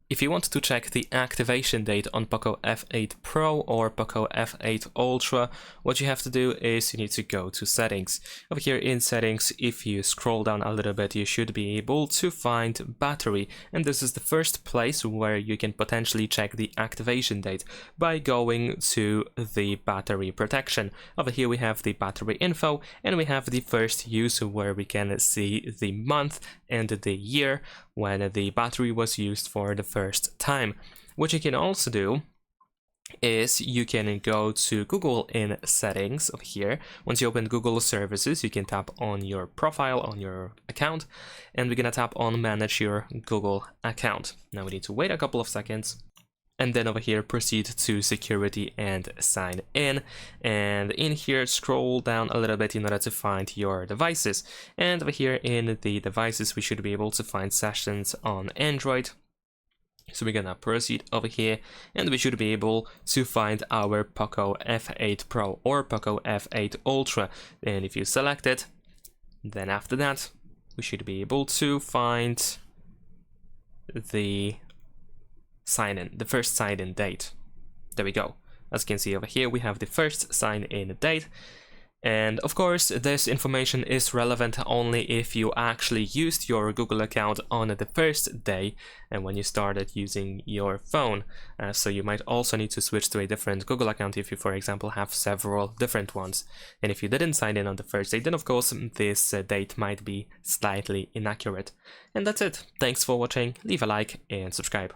If you want to check the activation date on POCO F8 Pro or POCO F8 Ultra, what you have to do is you need to go to settings. Over here in settings, if you scroll down a little bit, you should be able to find battery. And this is the first place where you can potentially check the activation date by going to the battery protection. Over here we have the battery info, and we have the first use where we can see the month and the year when the battery was used for the first time. What you can also do is you can go to Google in settings over here. Once you open Google services, you can tap on your profile on your account, and we're gonna tap on manage your Google account. Now we need to wait a couple of seconds, and then over here proceed to security and sign in. And in here scroll down a little bit in order to find your devices, and over here in the devices we should be able to find sessions on Android. So we're gonna proceed over here, and we should be able to find our POCO F8 Pro or POCO F8 Ultra. And if you select it, then after that we should be able to find the first sign-in date. There we go. As you can see over here, we have the first sign-in date. And of course, this information is relevant only if you actually used your Google account on the first day and when you started using your phone. So you might also need to switch to a different Google account if you, for example, have several different ones. And if you didn't sign in on the first day, then of course this date might be slightly inaccurate. And that's it. Thanks for watching. Leave a like and subscribe.